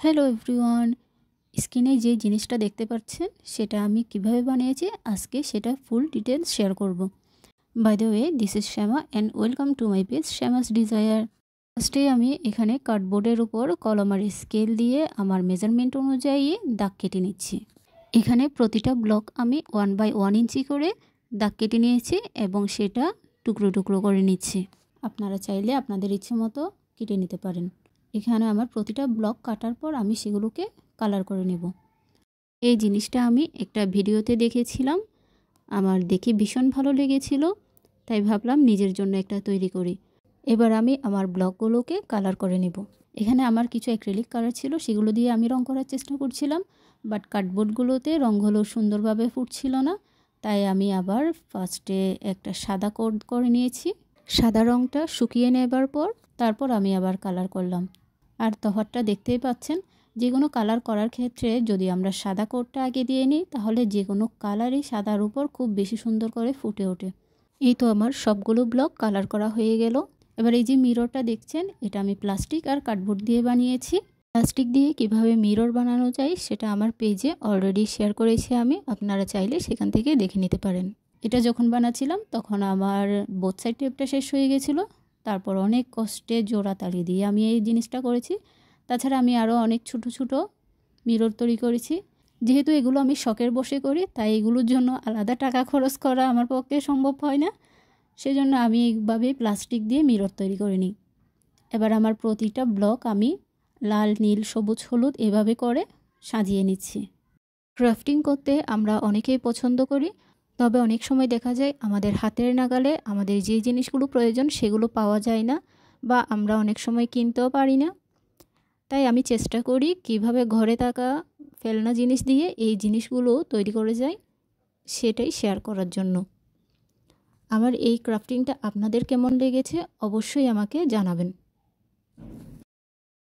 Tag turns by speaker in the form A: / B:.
A: Hello everyone, স্ক্রিনে যে জিনিসটা দেখতে পাচ্ছেন সেটা আমি কিভাবে বানিয়েছি আজকে সেটা ফুল ডিটেলস শেয়ার করব। By the way, this is Shyama and welcome to my page Shyama's desire. ফার্স্টে আমি এখানে কার্ডবোর্ডের উপর কলম আর স্কেল দিয়ে আমার মেজারমেন্ট অনুযায়ী দাগ কেটে নিচ্ছি। এখানে প্রতিটা ব্লক আমি 1/1 ইঞ্চি করে দাগ কেটে নিয়েছি এবং সেটা টুকরো টুকরো করে নিচ্ছি। আপনারা চাইলে আপনাদের ইচ্ছে মতো কেটে নিতে পারেন। এখানে আমার প্রতিটা ব্লক কাটার পর আমি সেগুলোকে কালার করে নেব। এই জিনিসটা আমি একটা ভিডিওতে দেখেছিলাম, আমার দেখে ভীষণ ভালো লেগেছিল, তাই ভাবলাম নিজের জন্য একটা তৈরি করি। এবার আমি আমার ব্লকগুলোকে কালার করে নেব। এখানে আমার কিছু অ্যাক্রিলিক কালার ছিল, সেগুলো দিয়ে আমি রং করার চেষ্টা করছিলাম, বাট কার্ডবোর্ডগুলোতে রঙগুলো সুন্দরভাবে ফুটছিল না, তাই আমি আবার ফার্স্টে একটা সাদা কোট করে নিয়েছি। সাদা রঙটা শুকিয়ে নেবার পর তারপর আমি আবার কালার করলাম। আর তফাৎটা দেখতেই পাচ্ছেন, যে কোনো কালার করার ক্ষেত্রে যদি আমরা সাদা কোটটা আগে দিয়ে নিই তাহলে যে কোনো কালারই সাদার উপর খুব বেশি সুন্দর করে ফুটে ওঠে। এই তো আমার সবগুলো ব্লক কালার করা হয়ে গেল। এবার এই যে মিররটা দেখছেন, এটা আমি প্লাস্টিক আর কার্ডবোর্ড দিয়ে বানিয়েছি। প্লাস্টিক দিয়ে কিভাবে মিরর বানানো যায় সেটা আমার পেজে অলরেডি শেয়ার করেছি আমি, আপনারা চাইলে সেখান থেকে দেখে নিতে পারেন। এটা যখন বানাচ্ছিলাম তখন আমার বোথ সাইড টেপটা শেষ হয়ে গেছিলো, তারপর অনেক কষ্টে জোড়া তালি দিয়ে আমি এই জিনিসটা করেছি। তাছাড়া আমি আরও অনেক ছোট ছোট মিরর তৈরি করেছি। যেহেতু এগুলো আমি শখের বসে করি, তাই এগুলোর জন্য আলাদা টাকা খরচ করা আমার পক্ষে সম্ভব হয় না, সেজন্য আমি এইভাবে প্লাস্টিক দিয়ে মিরর তৈরি করে নিই। এবার আমার প্রতিটা ব্লক আমি লাল, নীল, সবুজ, হলুদ এভাবে করে সাজিয়ে নিচ্ছি। ক্রাফটিং করতে আমরা অনেকেই পছন্দ করি, তবে অনেক সময় দেখা যায় আমাদের হাতের নাগালে আমাদের যে জিনিসগুলো প্রয়োজন সেগুলো পাওয়া যায় না, বা আমরা অনেক সময় কিনতেও পারি না। তাই আমি চেষ্টা করি কিভাবে ঘরে থাকা ফেলনা জিনিস দিয়ে এই জিনিসগুলো তৈরি করে যাই, সেটাই শেয়ার করার জন্য। আমার এই ক্রাফটিংটা আপনাদের কেমন লেগেছে অবশ্যই আমাকে জানাবেন।